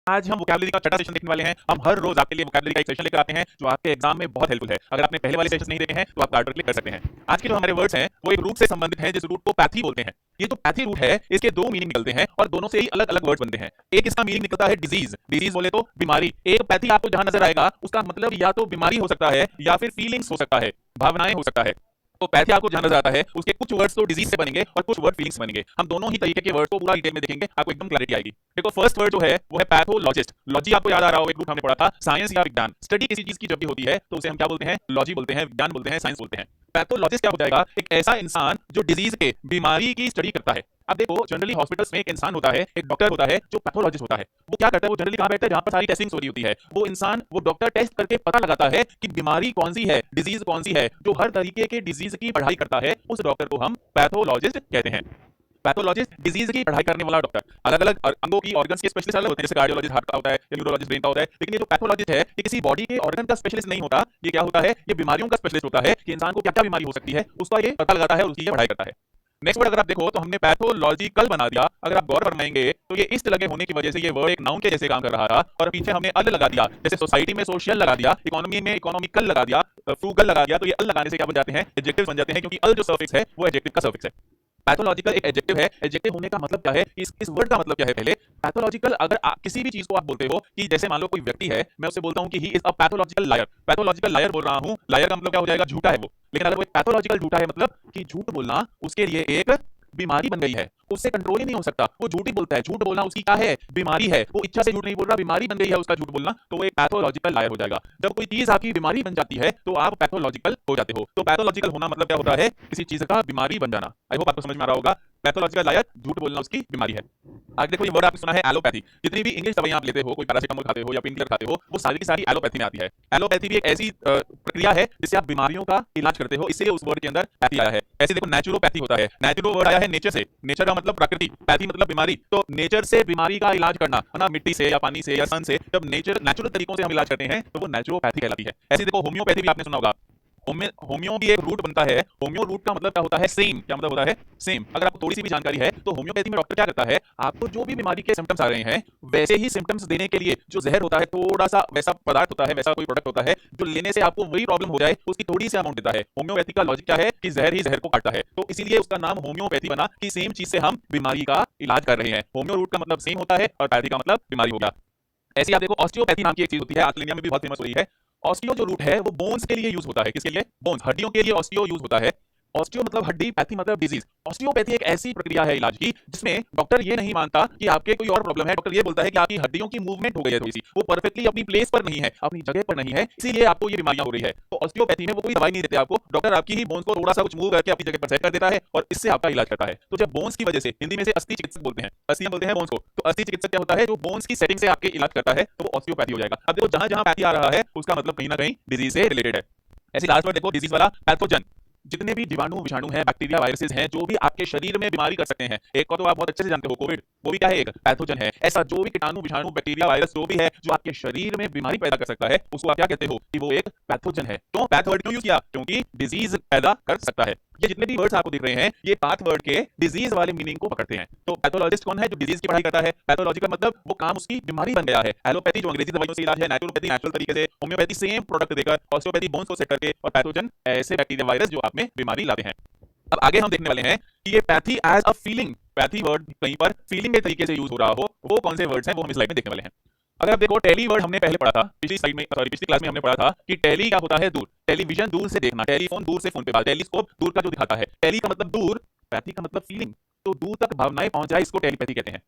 आज हम वोकैबुलरी का छठा सेशन देखने वाले हैं। हम हर रोज आपके लिए वोकैबुलरी का एक सेशन लेकर आते हैं जो आपके एग्जाम में बहुत हेल्पफुल है। अगर आपने पहले वाले सेशन नहीं देखे हैं तो आप कार्ड पर क्लिक कर सकते हैं। आज के जो हमारे वर्ड्स हैं वो एक रूट से संबंधित हैं जिस रूट को पैथी बोलते हैं। ये जो पैथी रूट है इसके दो मीनिंग निकलते हैं और दोनों से ही अलग अलग वर्ड्स बनते हैं। एक इसका मीनिंग निकलता है डिजीज, डिजीज बोले तो बीमारी। एक पैथी आपको जहां नजर आएगा उसका मतलब या तो बीमारी हो सकता है या फिर फीलिंग्स हो सकता है, भावनाएं हो सकता है। तो पैथी आपको जहां नजर आता है उसके कुछ वर्ड्स तो डिजीज से बनेंगे और कुछ वर्ड फीलिंग्स बनेंगे। हम दोनों ही तरीके के वर्ड को पूरा डिटेल में देखेंगे, आपको एकदम क्लैरिटी आएगी। देखो फर्स्ट वर्ड जो है वो है पैथोलॉजिस्ट। लॉजी आपको याद आ रहा हो, एक रूट हमने पढ़ा था, साइंस या विज्ञान। स्टडी किसी चीज की जब भी होती है तो उसे हम क्या बोलते हैं? लॉजी बोलते हैं, विज्ञान बोलते हैं, साइंस बोलते हैं। पैथोलॉजिस्ट क्या हो जाएगा? एक ऐसा इंसान जो डिजीज के, बीमारी की स्टडी करता है। अब देखो जनरली हॉस्पिटल्स में एक इंसान होता है, एक डॉक्टर होता है जो पैथोलॉजिस्ट होता है। वो क्या करता है? वो जनरली कहां बैठता है? जहां पर सारी टेस्टिंग हो रही होती है। वो इंसान, वो डॉक्टर टेस्ट करके पता लगाता है कि बीमारी कौन सी है, डिजीज कौन सी है। जो हर तरीके के डिजीज की पढ़ाई करता है उस डॉक्टर को हम पैथोलॉजिस्ट कहते हैं। पैथोलॉजिस्ट डिजीज की पढ़ाई करने वाला डॉक्टर। अलग अलग अंगों की ऑर्गन्स के स्पेशलिस्ट अलग होते हैं, जैसे कार्डियोलॉजिस्ट हार्ट का होता है या न्यूरोलॉजिस्ट ब्रेन का होता है। लेकिन ये जो पैथोलॉजिस्ट है ये किसी बॉडी के ऑर्गन का स्पेशलिस्ट नहीं होता। ये क्या होता है? ये बीमारियों का स्पेशलिस्ट होता है कि इंसान को क्या क्या बीमारी हो सकती है उसका ये पता लगाता है और उसकी ये पढ़ाई करता है। नेक्स्ट वर्ड अगर आप देखो तो हमने पैथोलॉजिकल बना दिया। अगर आप गौर फरमाएंगे तो ये इस्ट लगे होने की वजह से ये वर्ड एक नाउन के जैसे काम कर रहा था और पीछे हमने अल लगा दिया। जैसे सोसाइटी में सोशल लगा दिया, इकोनॉमी में इकोनॉमिकल लगा दिया, फ्रूगल लगा दिया। तो ये अल लगाने से क्या बन जाते हैं? एडजेक्टिव बन जाते हैं, क्योंकि अल जो सफिक्स है वो एडजेक्टिव का सफिक्स है। पैथोलॉजिकल एक एडजेक्टिव है। एडजेक्टिव होने का मतलब क्या है? इस वर्ड का मतलब क्या है? पहले पैथोलॉजिकल, अगर किसी भी चीज को आप बोलते हो कि जैसे मान लो कोई व्यक्ति है, मैं उससे बोलता हूं कि he is a pathological liar. Pathological liar बोल रहा हूं, लायर का मतलब क्या हो जाएगा? झूठा है वो। लेकिन अगर वो पैथोलॉजिकल झूठा है मतलब कि झूठ बोलना उसके लिए एक बीमारी बन गई है, उससे कंट्रोल ही नहीं हो सकता, वो झूठ ही बोलता है। झूठ बोलना उसकी क्या है? बीमारी है। वो इच्छा से झूठ नहीं बोल रहा, बीमारी बन गई है उसका झूठ बोलना, तो वो एक पैथोलॉजिकल लायर हो जाएगा। जब कोई चीज आपकी बीमारी बन जाती है तो आप पैथोलॉजिकल हो जाते हो। तो पैथोलॉजिकल होना मतलब क्या होता है? किसी चीज का बीमारी बन जाना। आई होप आपको समझ में आ रहा होगा। पैथोलॉजिकल लायर, झूठ बोलना उसकी बीमारी है। आगे देखो ये वर्ड आपने सुना है एलोपैथी। जितनी भी इंग्लिश दवाइयां आप लेते हो, कोई पैरासिटामोल खाते हो या पेन किलर खाते हो, वो सारी की सारी एलोपैथी में आती है। एलोपैथी भी एक ऐसी प्रक्रिया है जिससे आप बीमारियों का इलाज करते हो, इसलिए उस वर्ड के अंदर पैथी आया है। ऐसे देखो नेचुरोपैथी होता है। नेचुरो वर्ड आया है नेचर से, नेचर का मतलब प्रकृति, पैथी मतलब बीमारी। तो नेचर से बीमारी का इलाज करना है ना, मिट्टी से या पानी से या सन से, जब नेचुरल तरीकों से हम इलाज करते हैं तो वो नेचुरोपैथी कहलाती है। ऐसे देखो होम्योपैथी भी आपने सुना होगा। होम्यो भी एक रूट बनता है। होम्यो रूट का मतलब क्या होता है? सेम। क्या मतलब होता है? सेम। अगर आपको थोड़ी सी भी जानकारी है तो होम्योपैथी में डॉक्टर क्या करता है? आपको जो भी बीमारी के सिम्टम्स आ रहे हैं वैसे ही सिम्टम्स देने के लिए जो जहर होता है, थोड़ा सा वैसा पदार्थ होता है, वैसा कोई प्रोडक्ट होता है जो लेने से आपको वही प्रॉब्लम हो जाए उसकी थोड़ी सी अमाउंट देता है। होम्योपैथी का लॉजिक क्या है? कि जहर ही जहर को काटता है, तो इसीलिए उसका नाम होम्योपैथी बना कि सेम चीज से हम बीमारी का इलाज कर रहे हैं। होम्यो रूट का मतलब सेम होता है और पैथी का मतलब बीमारी हो गया। ऐसे आप देखो ऑस्टियोपैथी नाम की एक चीज होती है, आजकल इंडिया में भी बहुत फेमस हो रही है। ऑस्टियो जो रूट है वो बोन्स के लिए यूज होता है। किसके लिए? बोन्स, हड्डियों के लिए ऑस्टियो यूज होता है। ऑस्टियो मतलब हड्डी, पैथी मतलब डिजीज। ऑस्टियोपैथी एक ऐसी प्रक्रिया है इलाज की जिसमें डॉक्टर ये नहीं मानता कि आपके कोई और प्रॉब्लम है। डॉक्टर ये बोलता है कि आपकी हड्डियों की मूवमेंट हो गई है थोड़ी सी, वो परफेक्टली अपनी प्लेस पर नहीं है, अपनी जगह पर नहीं है, इसीलिए आपको ये बीमारियां हो रही है। तो ऑस्टियोपैथी में वो कोई दवाई नहीं देते आपको, डॉक्टर आपकी ही बोन्स को थोड़ा सा कुछ मूव करके अपनी जगह पर सेट कर देता है और इससे आपका इलाज करता है। तो जब बोन्स की वजह से, हिंदी में से अस्थि चिकित्सक बोलते हैं, अस्थियां बोलते हैं बोन्स को, तो अस्थि चिकित्सक क्या होता है? जो बोन्स की सेटिंग से आपके इलाज करता है, तो वो ऑस्टियोपैथी हो जाएगा। अब देखो जहां जहां पैथी आ रहा है उसका मतलब कहीं ना कहीं डिजीज से रिलेटेड है। ऐसे लास्ट वर्ड देखो डिजीज वाला, पैथोजन। जितने भी जीवाणु, विषाणु हैं, बैक्टीरिया, वायरसेस हैं, जो भी आपके शरीर में बीमारी कर सकते हैं। एक को तो आप बहुत अच्छे से जानते हो, कोविड, वो भी क्या है? एक पैथोजन है। ऐसा जो भी कीटाणु, विषाणु, बैक्टीरिया, वायरस जो भी है जो आपके शरीर में बीमारी पैदा कर सकता है उसको आप क्या कहते हो? कि वो एक पैथोजन है। तो पैथ वर्ड क्यों यूज किया? क्योंकि डिजीज पैदा कर सकता है। ये जितने भी वर्ड्स आपको दिख रहे हैं ये पैथ वर्ड के डिजीज वाले मीनिंग को पकड़ते हैं। तो पैथोलॉजिस्ट कौन है? जो डिजीज की पढ़ाई करता है। पैथोलॉजी का मतलब वो काम उसकी बीमारी बन गया है। एलोपैथी जो अंग्रेजी दवाइयों से इलाज है, नेचुरोपैथी नेचुरल तरीके से, होम्योपैथी सेम प्रोडक्ट देकर, ऑस्टियोपैथी बोन्स को सेट करके, और पैथोजन ऐसे बैक्टीरिया, वायरस जो आप में बीमारी लाते हैं। अब आगे हम देखने वाले हैं कि ये pathy as a feeling, pathy word कहीं पर फीलिंग के तरीके से यूज हो रहा हो, वो कौन से वर्ड्स हैं वो हम इस स्लाइड में देखने वाले हैं। अगर आप देखो टेली वर्ड हमने पहले पढ़ा था, पिछली स्लाइड में, सॉरी पिछली क्लास में हमने पढ़ा था कि टेली क्या होता है? दूर। टेलीविजन दूर से देखना, टेलीफोन दूर से फोन पे बात, टेलीस्कोप दूर का जो दिखाता है। टेली का मतलब दूर, पैथी का मतलब फीलिंग। तो दूर तक भावनाएं पहुंच जाए, इसको टेलीपैथी कहते हैं।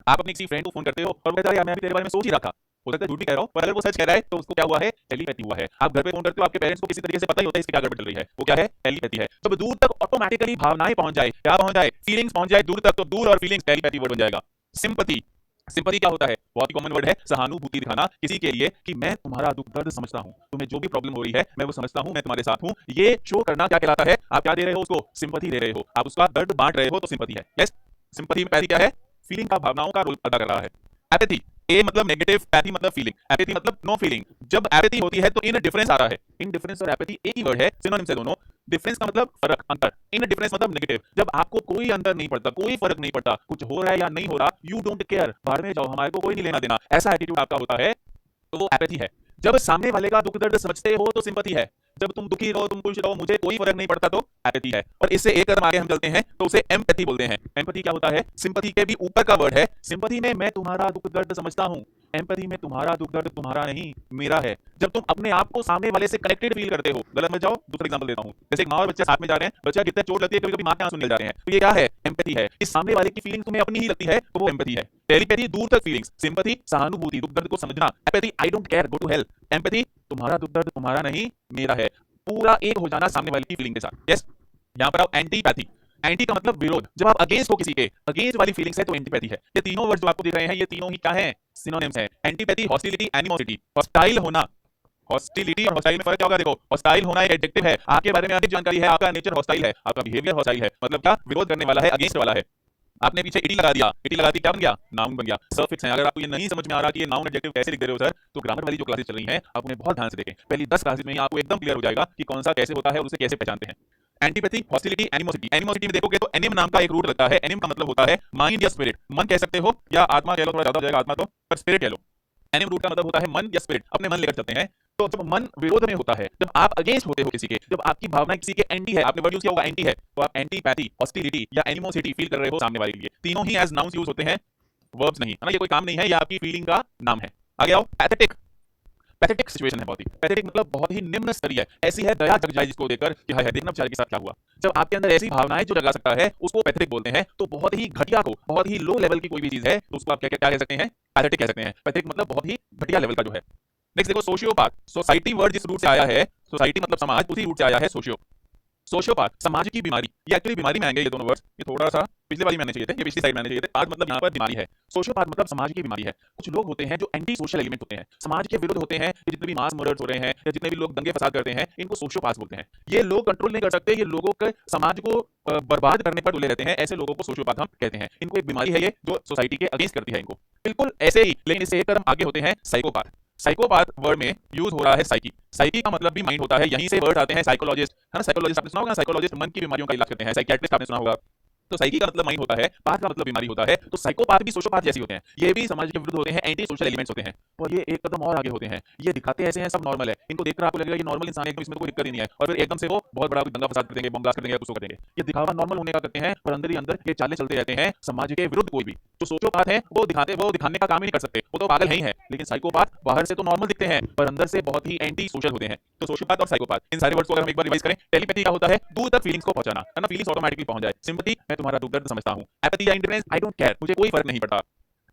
आप अपने किसी फ्रेंड को फोन करते हो और वो कहता है यार मैं भी तेरे बारे में सोच ही रहा था, हो सकता है झूठ भी कह रहा हूं, पर अगर वो सच कह रहा है तो उसको क्या हुआ है? टेलीपैथी हुआ है। आप घर पे फोन करते हो, आपके पेरेंट्स को किसी तरीके से पता ही होता है इसकी क्या गड़बड़ चल रही है, वो क्या है? टेलीपैथी है। जब दूर तक ऑटोमेटिकली भावनाएं पहुंच जाए, क्या पहुंच जाए? फीलिंग्स पहुंच जाए दूर तक, तो दूर और फीलिंग्स टेलीपैथी वर्ड बन जाएगा। सिंपैथी, सिंपैथी क्या होता है? बहुत ही कॉमन वर्ड है, सहानुभूति दिखाना किसी के लिए कि मैं तुम्हारा दुख दर्द समझता हूं, तुम्हें जो भी प्रॉब्लम हो रही है मैं वो समझता हूं, मैं तुम्हारे साथ हूं। ये शो करना क्या कहलाता है? आप क्या दे रहे हो उसको? सिंपैथी दे रहे हो, आप उसका दर्द बांट रहे हो, तो सिंपैथी है। यस, सिंपैथी में पैथी क्या है? फीलिंग का, भावनाओं का रोल अदा कर रहा है। एपैथी, ए मतलब नेगेटिव, पैथी मतलब फीलिंग, एपैथी मतलब नो फीलिंग। जब एपैथी होती है तो इन डिफरेंस आ रहा है। इन डिफरेंस और एपैथी एक ही वर्ड है, सिनोनिम्स है दोनों। डिफरेंस का मतलब फर्क, अंतर। इन डिफरेंस मतलब नेगेटिव। जब आपको कोई अंतर नहीं पड़ता, कोई फर्क नहीं पड़ता, कुछ हो रहा है या नहीं हो रहा, यू डोंट केयर, बाहर में जाओ, हमारे को कोई नहीं लेना देना, ऐसा एटीट्यूड आपका होता है, तो वो एपैथी है। जब सामने वाले का दुख दर्द समझते हो तो सिंपैथी है। जब तुम दुखी रहो, तुम खुश रहो, मुझे कोई फर्क नहीं पड़ता, तो एपैथी है। और इससे एक कदम आगे हम चलते हैं तो उसे एम्पैथी बोलते हैं। एम्पैथी क्या होता है? सिंपैथी के भी ऊपर का वर्ड है। सिंपैथी में मैं तुम्हारा दुख दर्द समझता हूं, एम्पैथी में तुम्हारा दुख दर्द तुम्हारा नहीं मेरा है। जब तुम अपने आप को सामने वाले से कनेक्टेड फील करते हो, गलत मत जाओ, दूसरा एग्जांपल देता हूं। जैसे एक माँ और बच्चा साथ में जा रहे हैं, बच्चा गिरता है, चोट लगती है, कभी कभी माँ के आंसू निकल जाते हैं, तो ये क्या है? एम्पैथी है। इस सामने वाले की फीलिंग तुम्हें अपनी ही लगती है, तो वो एम्पैथी है। टेलीपैथी दूर तक फीलिंग्स, सिंपैथी सहानुभूति, दुख दर्द को समझना, apathy I don't care, go to help, empathy तुम्हारा दुख दर्द तुम्हारा नहीं मेरा है, पूरा एक हो जाना सामने वाले की फीलिंग के साथ। यस, यहाँ पर आओ एंटीपैथी। एंटी का मतलब विरोध, जब आप अगेंस्ट हो किसी के, अगेंस्ट वाली फीलिंग्स है तो एंटीपैथी है। ये तीनों वर्ड जो आपको दिख रहे हैं, ये तीनों ही क्या है? सिनोनिम्स है। एंटीपैथी हॉस्टिलिटी, एनिमोसिटी, हॉस्टाइल होना। हॉस्टिलिटी और हॉस्टाइल में फर्क क्या होगा? देखो, हॉस्टाइल होना एक एडजेक्टिव है, आपके बारे में अधिक जानकारी है, आपका नेचर हॉस्टाइल है, आपका बिहेवियर हॉस्टाइल है, मतलब क्या? विरोध करने वाला है, अगेंस्ट वाला है। आपने पीछे इटी लगा दिया, इटी लगा दी, क्या बन गया? नाउन बन गया। सफिक्स है। अगर आपको ये नहीं समझ में आ रहा कि ये नाउन एडजेक्टिव कैसे लिख दे रहे हो सर, तो ग्रामर वाली जो क्लासेस चल रही हैं, आप उन्हें बहुत ध्यान से देखें। पहली 10 क्लासेस में ही आपको एकदम क्लियर हो जाएगा कि कौन सा कैसे होता है और उसे कैसे पहचानते हैं। Antipathy, hostility, animosity. एनिमोसिटी में देखोगे तो एनिम नाम का एक रूट लगता है। एनिम का मतलब होता है माइंड या स्पिरिट, मन कह सकते हो या आत्मा कह लो, थोड़ा ज्यादा हो जाएगा आत्मा तो, पर स्पिरिट कह लो। एनिम रूट का मतलब होता है मन या स्पिरिट, अपने मन लेकर चलते हैं। तो जब मन विरोध में होता है, जब आप अगेंस्ट होते हो किसी के, जब आपकी भावना किसी के एंटी है, आपने वर्ड यूज किया होगा एंटी है, तो आप एंटीपैथी, हॉस्टिलिटी या एनिमोसिटी फील कर रहे हो सामने वाले के लिए। तीनों ही एज नाउन्स यूज होते हैं, वर्ब्स नहीं, है ना? ये कोई काम नहीं है, ये आपकी फीलिंग का नाम है। आगे आओ, पैथेटिक। पैथेटिक सिचुएशन है बहुत ही, पैथेटिक मतलब बहुत ही निम्न स्तरीय, ऐसी है दया जग जाए जिसको देखकर कि हाय हाय देखना बेचारे के साथ क्या हुआ। जब आपके अंदर ऐसी भावनाएं जो जगा सकता है, उसको पैथेटिक बोलते हैं। तो बहुत ही घटिया को, बहुत ही लो लेवल की कोई भी चीज है, तो उसको आप क्या क्या कह सकते हैं? पैथेटिक कह सकते हैं। पैथेटिक मतलब बहुत ही घटिया लेवल का जो है। नेक्स्ट देखो, सोशियोपैथ। सोसाइटी वर्ड जिस रूट से आया है, सोसाइटी मतलब समाज, उसी रूट से आया है सोशियो। सोशियोपैथ, समाज की बीमारी। ये एक्चुअली बीमारी में आएंगे ये दोनों वर्ड्स, ये थोड़ा सा पिछले वाली में आने चाहिए थे, ये पिछली साइड में आने चाहिए थे। पाथ मतलब यहाँ पर बीमारी है, सोशियोपैथ मतलब समाज की बीमारी है। कुछ लोग होते हैं जो एंटी सोशल एलिमेंट होते हैं, समाज के विरुद्ध होते हैं। ये जितने भी मास मर्डर्स हो रहे हैं या जितने भी लोग दंगे फसाद करते हैं, इनको सोशियोपैथ बोलते हैं। ये लोग कंट्रोल नहीं कर सकते, ये लोगों के समाज को बर्बाद करने पर तुले रहते हैं, ऐसे लोगों को सोशियोपैथ हम कहते हैं। इनको एक बीमारी है ये, जो सोसाइटी के अगेंस्ट करती है इनको, बिल्कुल ऐसे ही। लेकिन इससे एक कदम आगे होते हैं साइकोपैथ। साइकोपैथ वर्ड में यूज हो रहा है साइकी। साइकी का मतलब भी माइंड होता है, यहीं से वर्ड आते हैं साइकोलॉजिस्ट, है ना? साइकोलॉजिस्ट आपने सुना होगा, साइकोलॉजिस्ट मन की बीमारियों का इलाज करते हैं। साइकियाट्रिस्ट आपने सुना होगा। तो साइकी का मतलब माइंड होता है, पाथ का मतलब बीमारी होता है। तो साइकोपैथ भी सोशियोपैथ जैसे होते हैं, ये भी समाज के विरुद्ध होते हैं, एंटी सोशल एलिमेंट्स होते हैं। और ये एक कदम और आगे होते हैं, ये दिखाते ऐसे हैं सब नॉर्मल है, इनको देखकर आपको लगेगा ये नॉर्मल इंसान है, एकदम इसमें तो कोई दिक्कत ही नहीं है, और फिर एकदम से वो बहुत बड़ा दंगा फसाद कर देंगे, बम ब्लास्ट कर देंगे, कुछ कर देंगे। ये दिखावा नॉर्मल होने का करते हैं, पर अंदर ही अंदर ये चालें चलते रहते हैं समाज के विरुद्ध। कोई भी जो सोशियोपैथ है वो दिखाने का काम ही नहीं कर सकते, वो तो पागल है ही है। लेकिन साइकोपैथ बाहर से तो नॉर्मल दिखते हैं, पर अंदर से बहुत ही एंटी सोशल होते हैं। तो सोशियोपैथ और साइकोपैथ, इन सारे वर्ड्स को अगर हम एक बार रिवाइज करें, टेलीपैथी का होता है दूर तक फीलिंग्स को पहुंचाना, है ना? फीलिंग्स ऑटोमेटिकली पहुंच जाए। सिंपैथी, मैं तुम्हारा दुख दर्द समझता हूं। एपैथी या इंडिफरेंस, आई डोंट केयर, मुझे कोई फर्क नहीं पड़ता।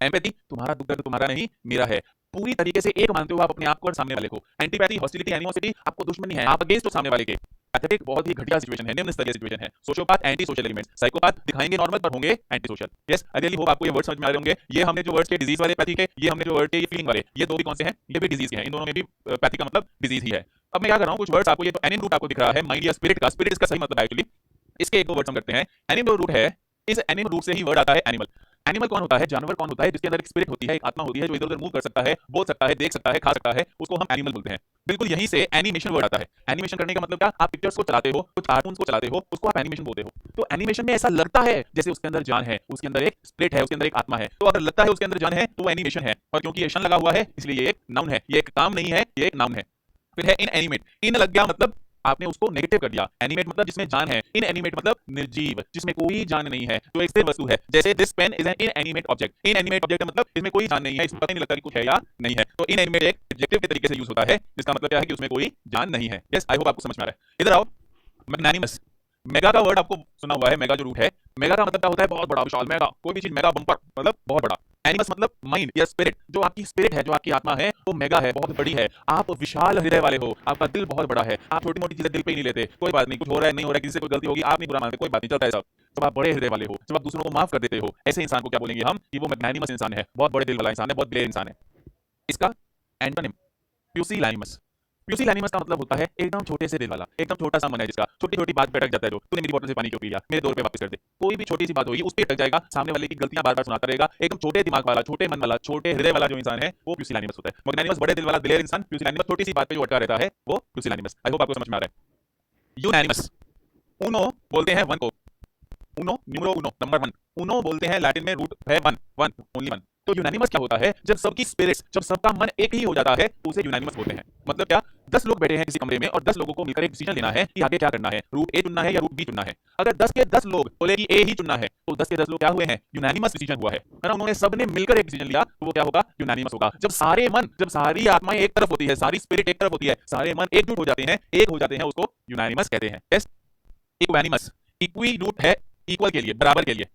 एम्पैथी, तुम्हारा दुख दर्द तुम्हारा नहीं मेरा है, पूरी तरीके से एक मानते हो आप अपने आप को और सामने वाले को। एंटीपैथी, हॉस्टिलिटी, एनिमोसिटी, आपको दुश्मनी है, आप अगेंस्ट हो सामने वाले के। पैथेटिक बहुत ही घटिया सिचुएशन है, निम्न स्तरीय सिचुएशन है। Sociopath anti social elements, psychopath दिखाएंगे नॉर्मल पर होंगे anti social. Yes, I really hope आपको ये वर्ड समझ में आ रहे होंगे। ये हमने जो वर्ड्स के डिजीज वाले पैथी के, ये हमने जो वर्ड के ये फीलिंग वाले, ये दो भी कौन से हैं? ये भी डिजीज के हैं। इन दोनों में भी पैथी का मतलब डिजीज ही है। अब मैं क्या कर रहा हूं, कुछ वर्ड्स आपको, ये तो एनिम रूट आपको दिख रहा है, माइंड या स्पिरिट का, स्पिरिट इसका सही मतलब है एक्चुअली। इसके एक दो वर्ड हम करते हैं। एनिम रूट है, इस एनिम रूट से ही वर्ड आता है एनिमल। एनिमल कौन होता है? जानवर कौन होता है? जिसके अंदर एक स्पिरिट होती है, एक आत्मा होती है, जो इधर उधर मूव कर सकता है, बोल सकता है, देख सकता है, खा सकता है, उसको हम एनिमल बोलते हैं। बिल्कुल यहीं से एनिमेशन वर्ड आता है। एनिमेशन करने का मतलब क्या? आप पिक्चर्स को चलाते हो, कुछ कार्टून्स को चलाते हो, उसको आप एनिमेशन बोलते हो। तो एनिमेशन में ऐसा लगता है जैसे उसके अंदर जान है, उसके अंदर एक स्पिरिट है, उसके अंदर एक आत्मा है। तो अगर लगता है उसके अंदर जान है तो वो एनिमेशन है, और क्योंकि ये शन लगा हुआ है इसलिए ये एक नाउन है, ये एक काम नहीं है, ये एक नाउन है। फिर है इन एनिमेट। इन लग गया मतलब आपने उसको नेगेटिव कर दिया। एनिमेट मतलब जिसमें जान है, इन एनिमेट मतलब निर्जीव, जिसमें कोई जान नहीं है, जो एक स्थिर वस्तु है। जैसे this pen is an in animate object. In animate object मतलब इसमें कोई जान नहीं है, इसमें पता नहीं लगता कि कुछ है या नहीं है। तो इन एनिमेट एक एडजेक्टिव के तरीके से यूज होता है, जिसका मतलब क्या है कि उसमें कोई जान नहीं है। यस, आई होप आपको समझ में आ रहा है। इधर आओ, मैग्नानिमस। मेगा का वर्ड आपको सुना हुआ है, मेगा जो रूट है, मेगा का मतलब क्या होता है? बहुत बड़ा, विशाल। मेगा, कोई भी चीज मेगा, बम्पर मतलब बहुत बड़ा। एनिमस मतलब माइंड या स्पिरिट, जो आपकी स्पिरिट है, जो आपकी आत्मा है, वो मेगा है, बहुत बड़ी है। आप विशाल हृदय वाले हो, आपका दिल बहुत बड़ा है, आप छोटी मोटी चीजें दिल पे ही नहीं लेते। कोई बात नहीं, कुछ हो रहा है नहीं हो रहा है, किसी से कोई गलती होगी, आप नहीं बुरा मानते, कोई बात नहीं, चलता है सब। जब आप बड़े हृदय वाले हो, जब आप दूसरों को माफ कर देते हो, ऐसे इंसान को क्या बोलेंगे हम? कि वो मैग्नानिमस इंसान है, बहुत बड़े दिल वाला इंसान है, बहुत दिलेर इंसान है। इसका एंटोनिम प्यूसिलैनिमस। प्यूसिलैनिमस का मतलब होता है एकदम छोटे से दिल वाला, एकदम छोटा सा मन है जिसका, छोटी छोटी बात पे अटक जाता है। जो तूने मेरी बोतल से पानी क्यों पिया, मेरे 2 रुपए वापस कर दे, कोई भी छोटी सी बात होगी उस पे अटक जाएगा, सामने वाले की गलतियां बार बार सुनाता रहेगा। एकदम छोटे दिमाग वाला, छोटे मन वाला, छोटे हृदय वाला जो इंसान है, वो प्यूसिलैनिमस होता है। मैग्नानिमस बड़े दिल वाला दिलेर इंसान, प्यूसिलैनिमस छोटी सी बात पे जो अटका रहता है, वो प्यूसिलैनिमस। आई होप आपको समझ में आ रहा है। यूनैनिमस। उनो बोलते हैं वन को, उनो न्यूमरो उनो नंबर वन, उनो बोलते हैं लैटिन में रूट है वन, वन ओनली वन। तो यूनानिमस क्या होता है? जब सबकी स्पिरिट्स, जब सबका मन एक ही हो जाता है तो उसे यूनानिमस बोलते हैं। मतलब क्या? 10 लोग बैठे हैं किसी कमरे में और 10 लोगों को मिलकर एक डिसीजन लेना है कि आगे क्या करना है, रूट ए चुनना है या रूट बी चुनना है। अगर 10 के 10 लोग बोले कि ए ही चुनना है तो 10 के 10 लोग क्या हुए हैं? यूनानिमस डिसीजन हुआ है ना? उन्होंने सबने मिलकर एक डिसीजन लिया तो वो क्या होगा? यूनानिमस होगा। जब सारे मन, जब सारी आत्माएं एक तरफ होती है, सारी स्पिरिट एक तरफ होती है, सारे मन एकजुट हो जाते हैं, एक हो जाते हैं, उसको यूनानिमस कहते हैं। यस, इक्वानिमस, इक्वी रूट है इक्वल के लिए, बराबर के लिए।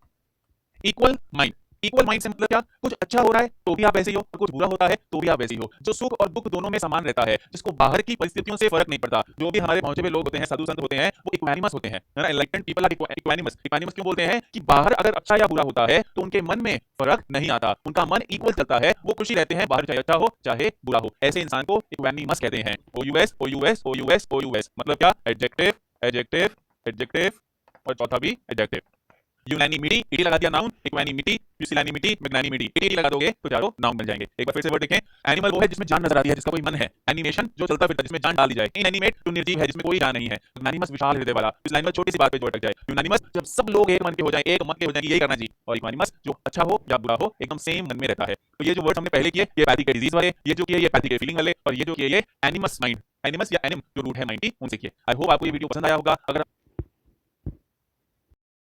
इक्वल माइंड, इक्वल माइंड से मतलब क्या? कुछ अच्छा हो रहा है तो भी आप ऐसे ही हो और कुछ बुरा होता है तो भी आप वैसे ही हो। जो सुख और दुख दोनों में समान रहता है, जिसको बाहर की परिस्थितियों से फर्क नहीं पड़ता। जो भी हमारे पहुंचे हुए लोग होते हैं, साधु संत होते हैं, वो इक्वानिमस होते हैं, है ना? Enlightened people are equanimous. Equanimous क्यों बोलते हैं? कि बाहर अगर अच्छा या बुरा होता है तो उनके मन में फर्क नहीं आता, उनका मन इक्वल चलता है, वो खुशी रहते हैं, बाहर चाहे अच्छा हो चाहे बुरा हो। ऐसे इंसान को इक्वानिमस कहते हैं। ओयूएस ओयूएस ओयूएस ओयूएस मतलब क्या? एडजेक्टिव, एडजेक्टिव, एडजेक्टिव और चौथा भी एडजेक्टिव। यूनानिमिटी, इटी लगा दिया नाउन, इक्वानिमिटी, पुसिलैनिमिटी, मैग्नानिमिटी, इटी लगा दोगे तो चारों नाउन बन जाएंगे। एक बार फिर से वर्ड देखें। एनिमल वो है जिसमें जान नजर आती है, जिसका कोई मन है। एनिमेशन जो चलता फिरता, जिसमें जान डाल दी जाए। इनएनिमेट जो निर्जीव है, जिसमें कोई जान नहीं है। मैग्नानिमस विशाल हृदय वाला, पुसिलैनिमस छोटी सी बात पे जोर अटक जाए। यूनानिमस जब सब लोग एक मन के हो जाए, एक मत के हो जाए कि यही करना जी। और इक्वानिमस जो अच्छा हो या बुरा हो एकदम सेम मन में रहता है। तो ये जो वर्ड हमने पहले किए, ये पैथी के डिजीज वाले, ये जो किए ये पैथी के फीलिंग वाले, और ये जो किए ये एनिमस माइंड, एनिमस या एनिम जो रूट है माइंड की, उनसे किए। आई होप आपको ये वीडियो पसंद आया होगा। अगर